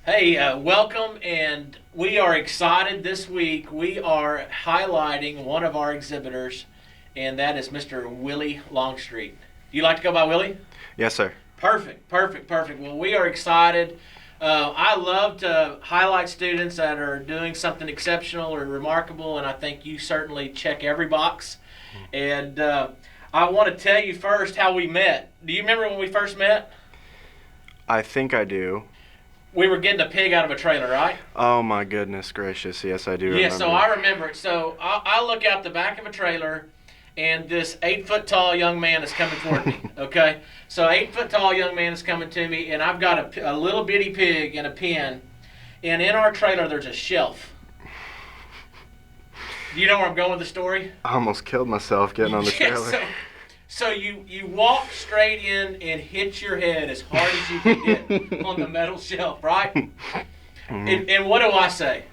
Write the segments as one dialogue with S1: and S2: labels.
S1: Hey, welcome, and we are excited this week. We are highlighting one of our exhibitors, and that is Mr. Willie Longstreet. Do you like to go by Willie?
S2: Yes, sir.
S1: Perfect, perfect, perfect. Well, we are excited. I love to highlight students that are doing something exceptional or remarkable, and I think you certainly check every box. And I want to tell you first how we met. Do you remember when we first met?
S2: I think I do.
S1: We were getting a pig out of a trailer, right?
S2: Oh my goodness gracious! Yes, I do
S1: Yeah,
S2: remember.
S1: so I remember it. So I look out the back of a trailer, and this 8 foot tall young man is coming toward me. Okay, so 8 foot tall young man is coming to me, and I've got a little bitty pig in a pen, and in our trailer there's a shelf. Do you know where I'm going with the story?
S2: I almost killed myself getting on the
S1: Yeah,
S2: trailer.
S1: so you walk straight in and hit your head as hard as you can get on the metal shelf, right? And what do I say?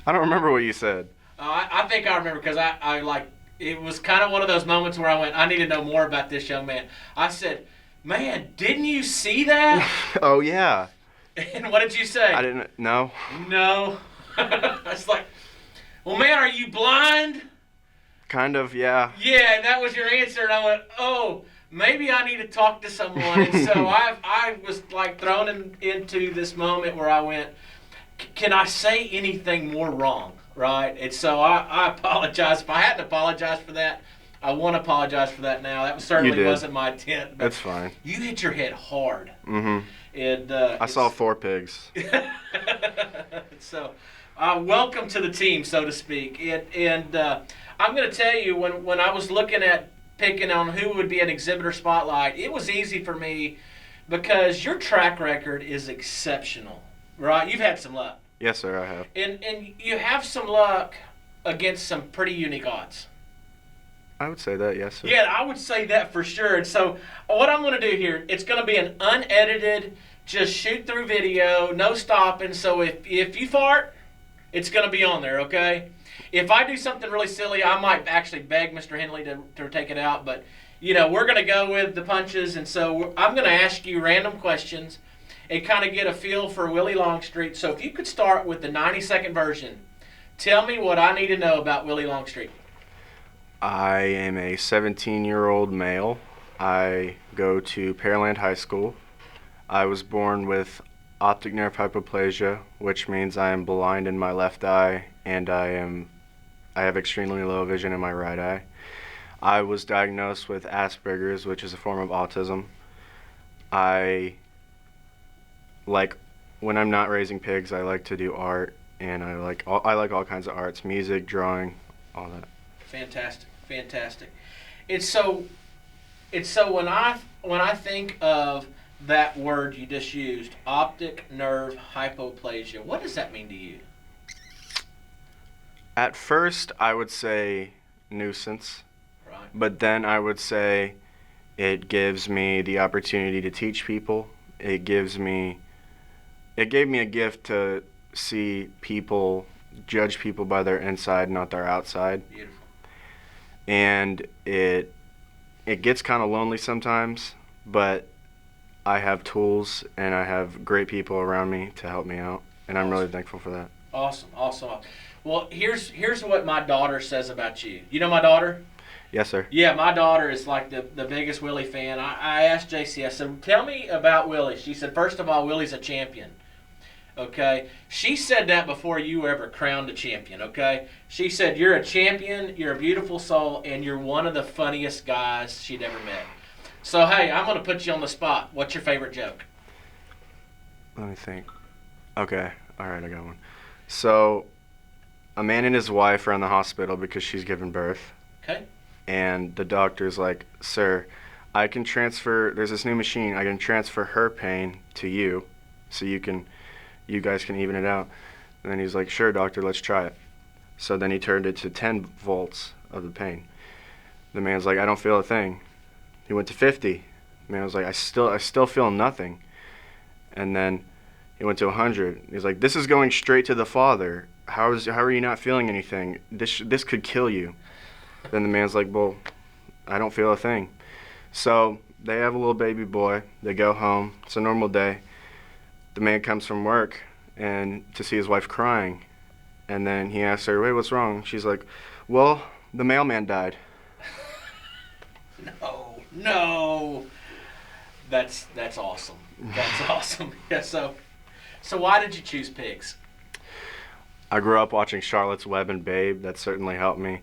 S2: I don't remember what you said.
S1: I think I remember because I like it was kind of one of those moments where I went, I need to know more about this young man. I said, "Man, didn't you see that?"
S2: Oh yeah.
S1: And what did you say?
S2: I didn't. No.
S1: No. I was like, "Well, man, are you blind?"
S2: Kind of. Yeah.
S1: Yeah, and that was your answer. And I went, "Oh, maybe I need to talk to someone." And so I was like thrown into this moment where I went, can I say anything more wrong? Right? And so I apologize. If I hadn't apologized for that, I want to apologize for that now. That certainly wasn't my intent. But
S2: That's fine.
S1: you hit your head hard.
S2: Mm-hmm.
S1: And
S2: I saw 4 pigs.
S1: So, welcome to the team, so to speak. And I'm going to tell you, when I was looking at picking on who would be an exhibitor spotlight, it was easy for me because your track record is exceptional. Right? You've had some luck.
S2: Yes, sir. I have.
S1: And you have some luck against some pretty unique odds.
S2: I would say that. Yes, sir.
S1: Yeah, I would say that for sure. And so what I'm going to do here, it's going to be an unedited, just shoot through video, no stopping. So if you fart, it's going to be on there, okay? If I do something really silly, I might actually beg Mr. Henley to take it out. But, we're going to go with the punches. And so I'm going to ask you random questions and kind of get a feel for Willie Longstreet. So if you could start with the 90-second version, tell me what I need to know about Willie Longstreet.
S2: I am a 17-year-old male. I go to Pearland High School. I was born with optic nerve hypoplasia, which means I am blind in my left eye, and I have extremely low vision in my right eye. I was diagnosed with Asperger's, which is a form of autism. When I'm not raising pigs, I like to do art, and I like all kinds of arts, music, drawing, all that.
S1: Fantastic, fantastic. It's so when I think of that word you just used, optic nerve hypoplasia, what does that mean to you?
S2: At first, I would say nuisance,
S1: Right.
S2: but then I would say it gives me the opportunity to teach people. It gave me a gift to see people, judge people by their inside, not their outside.
S1: Beautiful.
S2: And it gets kind of lonely sometimes, but I have tools and I have great people around me to help me out, and I'm really thankful for that.
S1: Awesome. Well, here's what my daughter says about you. You know my daughter?
S2: Yes, sir.
S1: Yeah, my daughter is like the biggest Willie fan. I asked JC, I said, tell me about Willie. She said, first of all, Willie's a champion. Okay? She said that before you were ever crowned a champion, okay? She said, you're a champion, you're a beautiful soul, and you're one of the funniest guys she'd ever met. So, hey, I'm going to put you on the spot. What's your favorite joke?
S2: Let me think. Okay. All right, I got one. So, a man and his wife are in the hospital because she's giving birth.
S1: Okay.
S2: And the doctor's like, sir, there's this new machine, I can transfer her pain to you so you guys can even it out. And then he's like, sure, doctor, let's try it. So then he turned it to 10 volts of the pain. The man's like, I don't feel a thing. He went to 50. The man was like, I still feel nothing. And then he went to 100. He's like, this is going straight to the father. How are you not feeling anything? This could kill you. Then the man's like, well, I don't feel a thing. So they have a little baby boy. They go home. It's a normal day. The man comes from work. and to see his wife crying. And then he asked her, "Wait, what's wrong?" She's like, "Well, the mailman died."
S1: No, no. That's awesome. That's awesome. Yeah. So why did you choose pigs?
S2: I grew up watching Charlotte's Web and Babe. That certainly helped me.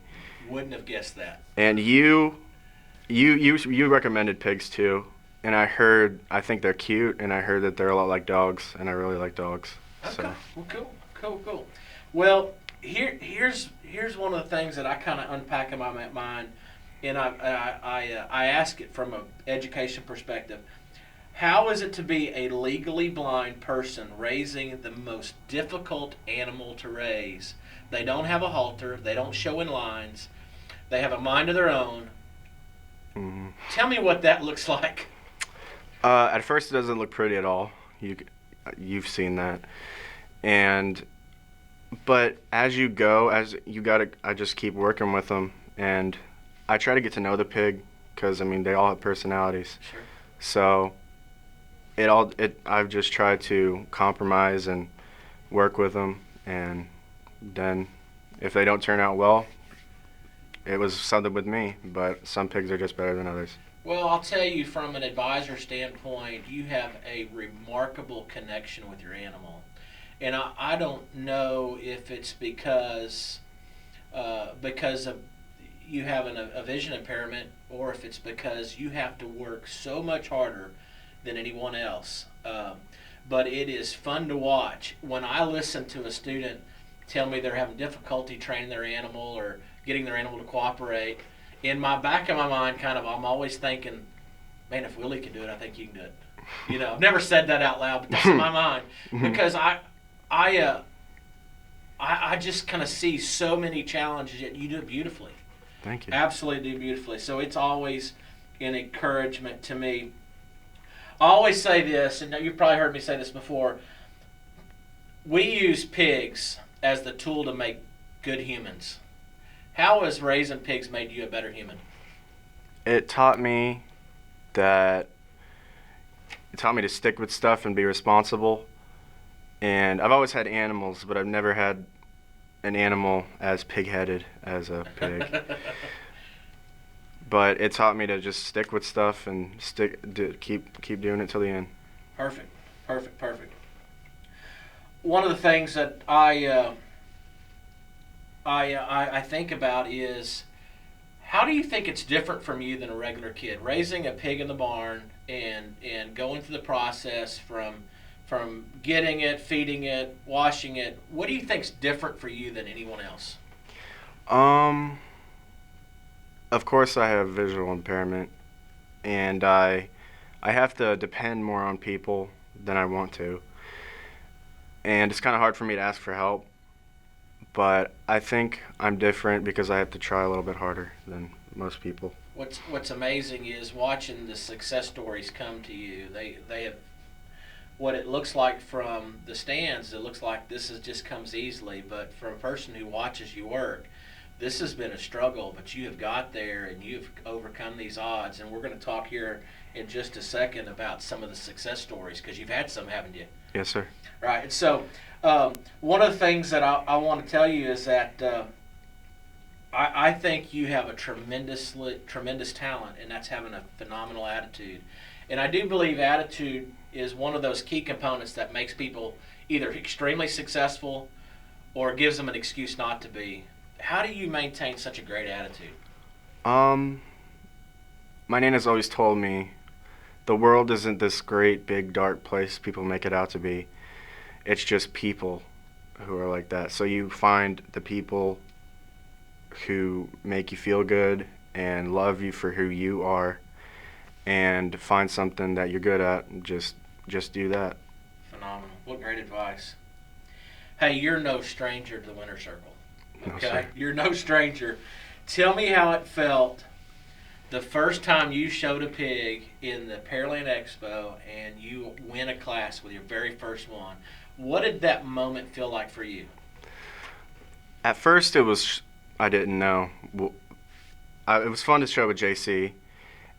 S1: Wouldn't have guessed that.
S2: And you recommended pigs too. And I think they're cute, and I heard that they're a lot like dogs, and I really like dogs.
S1: Okay.
S2: So.
S1: Well, cool. Well, here's one of the things that I kind of unpack in my mind, and I ask it from an education perspective. How is it to be a legally blind person raising the most difficult animal to raise? They don't have a halter. They don't show in lines. They have a mind of their own.
S2: Mm-hmm.
S1: Tell me what that looks like.
S2: At first, it doesn't look pretty at all. You've seen that, but as you go, I just keep working with them, and I try to get to know the pig, because I mean they all have personalities.
S1: Sure.
S2: So I've just tried to compromise and work with them, and then if they don't turn out well, it was something with me. But some pigs are just better than others.
S1: Well, I'll tell you from an advisor standpoint, you have a remarkable connection with your animal. And I don't know if it's because of you have a vision impairment, or if it's because you have to work so much harder than anyone else. But it is fun to watch. When I listen to a student tell me they're having difficulty training their animal or getting their animal to cooperate, in my back of my mind, I'm always thinking, man, if Willie can do it, I think you can do it. I've never said that out loud, but that's in my mind, because I just kind of see so many challenges, yet you do it beautifully.
S2: Thank you.
S1: Absolutely do beautifully. So it's always an encouragement to me. I always say this, and you've probably heard me say this before. We use pigs as the tool to make good humans. How has raising pigs made you a better human?
S2: It taught me to stick with stuff and be responsible. And I've always had animals, but I've never had an animal as pig-headed as a pig. But it taught me to just stick with stuff and keep doing it till the end.
S1: Perfect. One of the things that I think about is, how do you think it's different from you than a regular kid? Raising a pig in the barn and going through the process from getting it, feeding it, washing it. What do you think's different for you than anyone else?
S2: Of course I have visual impairment, and I have to depend more on people than I want to. And it's kind of hard for me to ask for help. But I think I'm different because I have to try a little bit harder than most people.
S1: What's amazing is watching the success stories come to you. They have what it looks like from the stands. It looks like just comes easily, but from a person who watches you work, this has been a struggle. But you have got there and you've overcome these odds. And we're going to talk here in just a second about some of the success stories, because you've had some, haven't you?
S2: Yes, sir.
S1: Right. And so one of the things that I want to tell you is that I think you have a tremendous talent, and that's having a phenomenal attitude. And I do believe attitude is one of those key components that makes people either extremely successful or gives them an excuse not to be. How do you maintain such a great attitude?
S2: My Nana's always told me the world isn't this great, big, dark place people make it out to be. It's just people who are like that. So you find the people who make you feel good and love you for who you are, and find something that you're good at and just do that.
S1: Phenomenal. What great advice. Hey, you're no stranger to the winner's circle. Okay?
S2: No,
S1: you're no stranger. Tell me how it felt the first time you showed a pig in the Pearland Expo and you win a class with your very first one. What did that moment feel like for you?
S2: At first, I didn't know. It was fun to show with JC,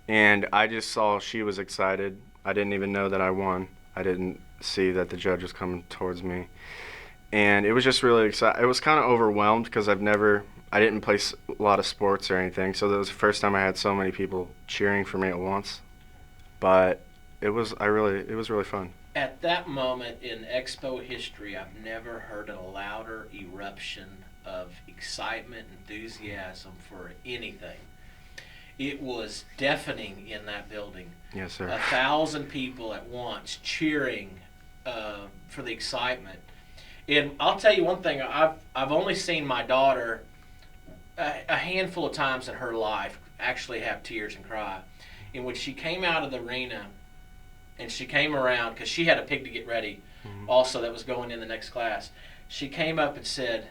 S2: and I just saw she was excited. I didn't even know that I won. I didn't see that the judge was coming towards me. And it was just really exciting. It was kind of overwhelmed because I didn't play a lot of sports or anything. So that was the first time I had so many people cheering for me at once. But it was really fun.
S1: At that moment in Expo history, I've never heard a louder eruption of excitement, enthusiasm for anything. It was deafening in that building.
S2: Yes, sir.
S1: 1,000 people at once cheering for the excitement. And I'll tell you one thing, I've only seen my daughter a handful of times in her life actually have tears and cry. And when she came out of the arena and she came around, because she had a pig to get ready also that was going in the next class, she came up and said,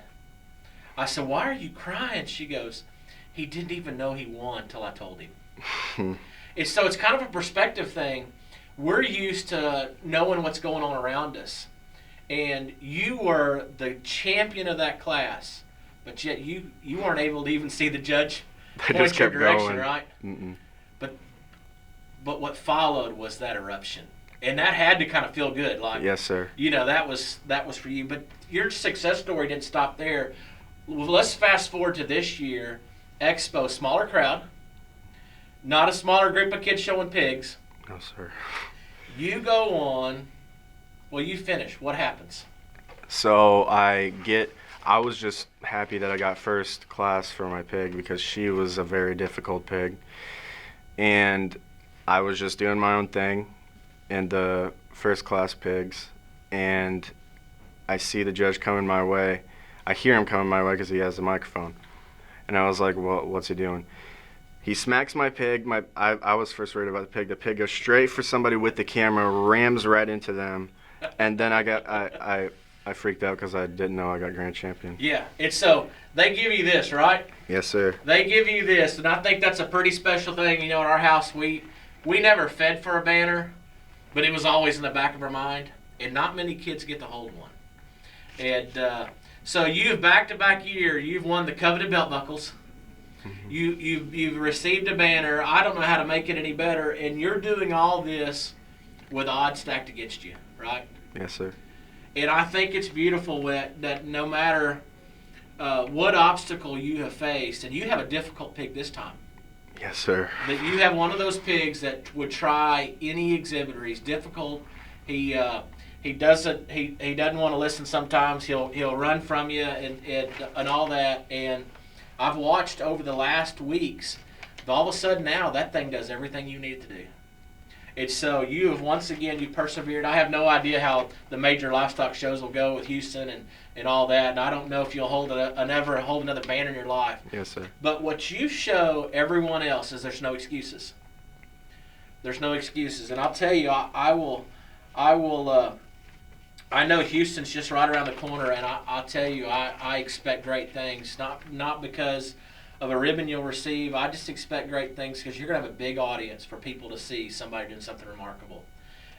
S1: I said, why are you crying? She goes, he didn't even know he won until I told him. So it's kind of a perspective thing. We're used to knowing what's going on around us. And you were the champion of that class, but yet you weren't able to even see the judge point your direction,
S2: going.
S1: right?
S2: Mm-mm.
S1: But what followed was that eruption, and that had to kind of feel good. Like,
S2: yes, sir.
S1: That was for you. But your success story didn't stop there. Well, let's fast forward to this year. Expo, smaller crowd, not a smaller group of kids showing pigs.
S2: No, sir.
S1: You go on. Well, you finish. What happens?
S2: So I was just happy that I got first class for my pig because she was a very difficult pig. And I was just doing my own thing in the first class pigs. And I see the judge coming my way. I hear him coming my way because he has the microphone. And I was like, well, what's he doing? He smacks my pig. I was first worried about the pig. The pig goes straight for somebody with the camera, rams right into them. And then I freaked out because I didn't know I got grand champion.
S1: Yeah, it's so they give you this, right?
S2: Yes, sir.
S1: They give you this, and I think that's a pretty special thing. You know, in our house, we never fed for a banner, but it was always in the back of our mind, and not many kids get to hold one. And so you've back-to-back year, you've won the coveted belt buckles. Mm-hmm. You've received a banner. I don't know how to make it any better, and you're doing all this with odds stacked against you. Right?
S2: Yes, sir.
S1: And I think it's beautiful that no matter what obstacle you have faced, and you have a difficult pig this time.
S2: Yes, sir.
S1: That you have one of those pigs that would try any exhibitor. He's difficult. He doesn't want to listen sometimes. He'll run from you and all that. And I've watched over the last weeks. All of a sudden now that thing does everything you need it to do. It's so you have once again you persevered. I have no idea how the major livestock shows will go with Houston and all that, and I don't know if you'll hold another banner in your life.
S2: Yes, sir.
S1: But what you show everyone else is there's no excuses. There's no excuses, and I'll tell you, I will. I know Houston's just right around the corner, and I'll tell you, I expect great things. Not because of a ribbon you'll receive. I just expect great things because you're going to have a big audience for people to see somebody doing something remarkable.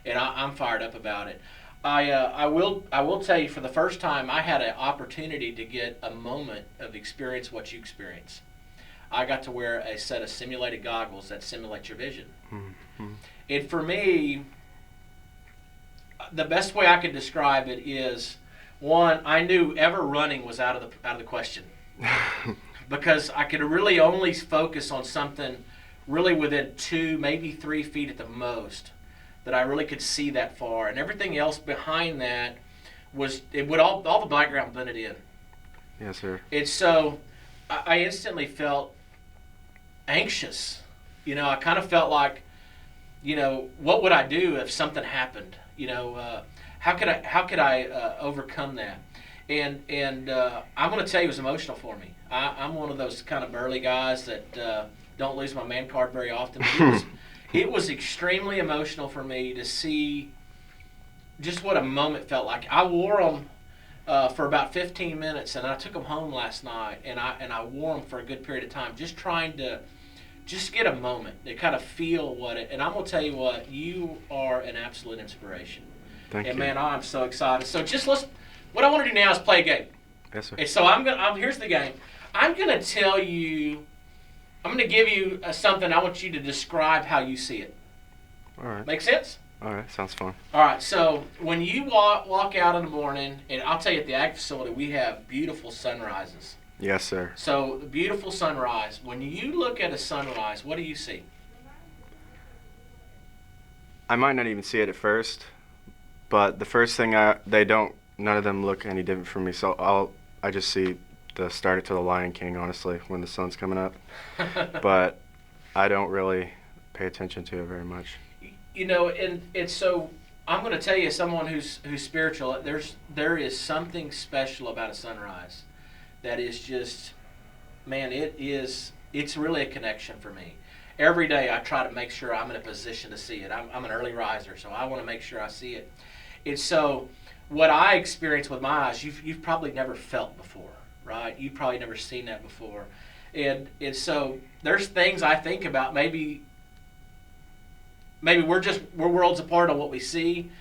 S1: And I'm fired up about it. I will tell you, for the first time, I had an opportunity to get a moment of experience what you experience. I got to wear a set of simulated goggles that simulate your vision. Mm-hmm. And for me, the best way I could describe it is, one, I knew ever running was out of the question. Because I could really only focus on something really within 2, maybe 3 feet at the most, that I really could see that far. And everything else behind that all the background blended in.
S2: Yes, sir.
S1: And so I instantly felt anxious. You know, I kind of felt like, you know, what would I do if something happened? You know, how could I overcome that? And I'm going to tell you, it was emotional for me. I'm one of those kind of burly guys that don't lose my man card very often. It was extremely emotional for me to see just what a moment felt like. I wore them for about 15 minutes, and I took them home last night, and I wore them for a good period of time, just trying to just get a moment to kind of feel what it. And I'm going to tell you what, you are an absolute inspiration.
S2: Thank you.
S1: And man, I'm so excited. So what I want to do now is play a game.
S2: Yes, sir.
S1: And so here's the game. I'm going to give you something. I want you to describe how you see it.
S2: All right.
S1: Make sense?
S2: All right, sounds fun.
S1: All right, so when you walk out in the morning, and I'll tell you, at the ag facility, we have beautiful sunrises.
S2: Yes, sir.
S1: So the beautiful sunrise. When you look at a sunrise, what do you see?
S2: I might not even see it at first, but the first thing none of them look any different from me. So I just see the start to the Lion King, honestly, when the sun's coming up. But I don't really pay attention to it very much.
S1: You know, and it's so. I'm going to tell you, someone who's spiritual. There is something special about a sunrise, that is just, man. It's really a connection for me. Every day I try to make sure I'm in a position to see it. I'm an early riser, so I want to make sure I see it. It's so. What I experience with my eyes, you've probably never felt before, right? You've probably never seen that before, and so there's things I think about. Maybe we're worlds apart on what we see,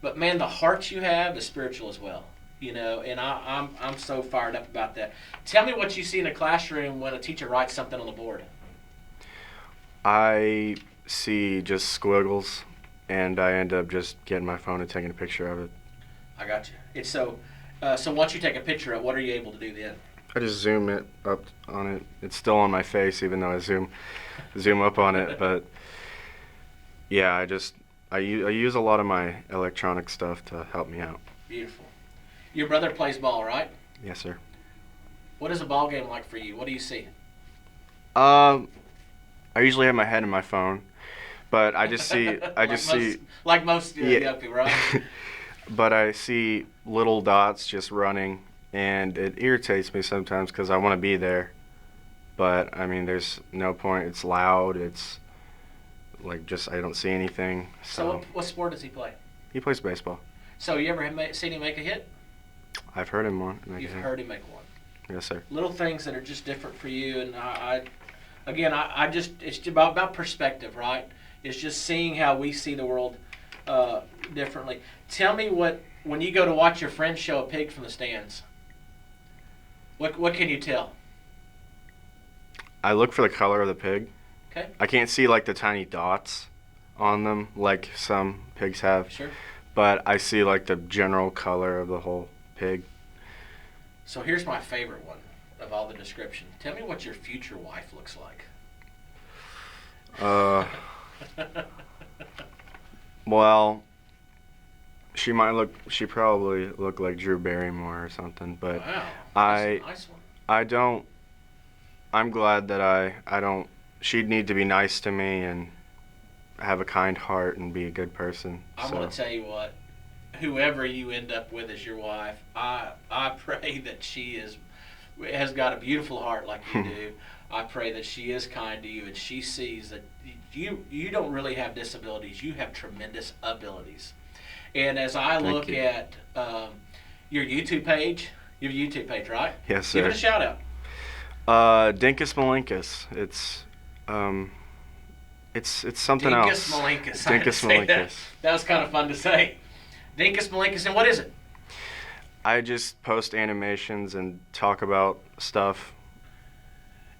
S1: but man, the heart you have is spiritual as well. You know, and I'm so fired up about that. Tell me what you see in a classroom when a teacher writes something on the board.
S2: I see just squiggles, and I end up just getting my phone and taking a picture of it.
S1: I got you. It's so. So once you take a picture of it, what are you able to do then?
S2: I just zoom it up on it. It's still on my face, even though I zoom up on it. But yeah, I use a lot of my electronic stuff to help me out.
S1: Beautiful. Your brother plays ball, right?
S2: Yes, sir.
S1: What is a ball game like for you? What do you see?
S2: I usually have my head in my phone, but I just see
S1: like most young people, right?
S2: But I see little dots just running, and it irritates me sometimes because I want to be there. But I mean, there's no point. It's loud. It's like just I don't see anything.
S1: So what sport does he play?
S2: He plays baseball.
S1: So you ever seen him make a hit?
S2: I've heard him one.
S1: You've heard him make one.
S2: Yes, sir.
S1: Little things that are just different for you, and I just it's about perspective, right? It's just seeing how we see the world differently. Tell me when you go to watch your friends show a pig from the stands, what can you tell?
S2: I look for the color of the pig.
S1: Okay.
S2: I can't see like the tiny dots on them like some pigs have.
S1: Sure.
S2: But I see like the general color of the whole pig.
S1: So here's my favorite one of all the description. Tell me what your future wife looks like.
S2: Well, she probably look like Drew Barrymore or something, but
S1: wow, that's a nice one.
S2: I'm glad that I don't, she'd need to be nice to me and have a kind heart and be a good person.
S1: I'm going to tell you what, whoever you end up with as your wife, I pray that she has got a beautiful heart like you do. I pray that she is kind to you and she sees that you don't really have disabilities. You have tremendous abilities. And as I look at your YouTube page, right?
S2: Yes, sir.
S1: Give it a shout out.
S2: Dinkus Malinkus. It's something else.
S1: Dinkus Malinkus. That was kind of fun to say. Dinkus Malinkus, and what is it?
S2: I just post animations and talk about stuff.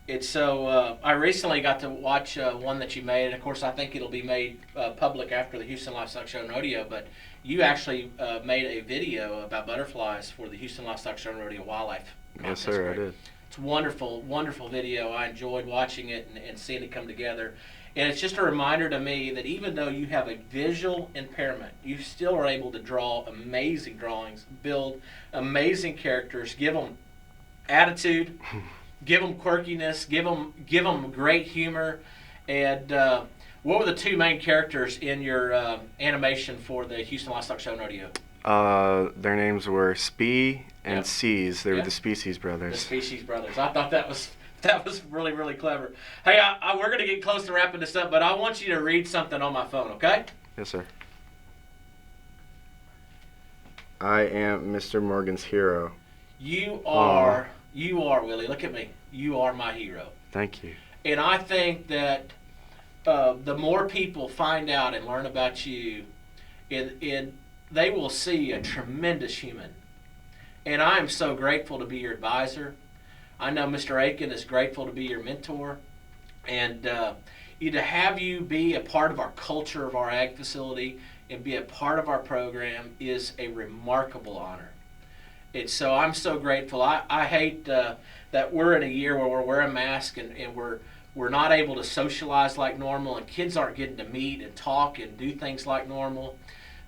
S1: It's so. I recently got to watch one that you made, and of course, I think it'll be made public after the Houston Livestock Show and Rodeo. But you actually made a video about butterflies for the Houston Livestock Show and Rodeo Wildlife Contest.
S2: Yes, sir, I did.
S1: It's a wonderful, wonderful video. I enjoyed watching it and seeing it come together. And it's just a reminder to me that even though you have a visual impairment, you still are able to draw amazing drawings, build amazing characters, give them attitude, give them quirkiness, give them great humor. And what were the two main characters in your animation for the Houston Livestock Show and Rodeo?
S2: Their names were Spee and C's. They were the Species Brothers.
S1: The Species Brothers. I thought that was really, really clever. Hey, we're going to get close to wrapping this up, but I want you to read something on my phone, okay?
S2: Yes, sir. I am Mr. Morgan's hero.
S1: You are, Willie. Look at me. You are my hero.
S2: Thank you.
S1: And I think that the more people find out and learn about you, they will see a tremendous human. And I am so grateful to be your advisor. I know Mr. Aiken is grateful to be your mentor. And to have you be a part of our culture of our ag facility, and be a part of our program is a remarkable honor. So I'm so grateful. I hate that we're in a year where we're wearing masks and we're not able to socialize like normal, and kids aren't getting to meet and talk and do things like normal.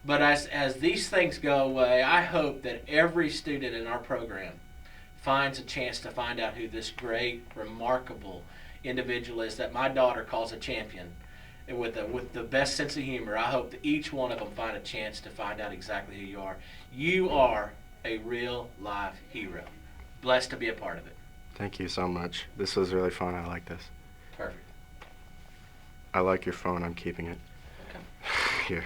S1: But as these things go away, I hope that every student in our program finds a chance to find out who this great, remarkable individual is that my daughter calls a champion. And with the best sense of humor, I hope that each one of them find a chance to find out exactly who you are. You are a real live hero. Blessed to be a part of it.
S2: Thank you so much. This was really fun. I like this.
S1: Perfect.
S2: I like your phone. I'm keeping it.
S1: Okay.
S2: Here.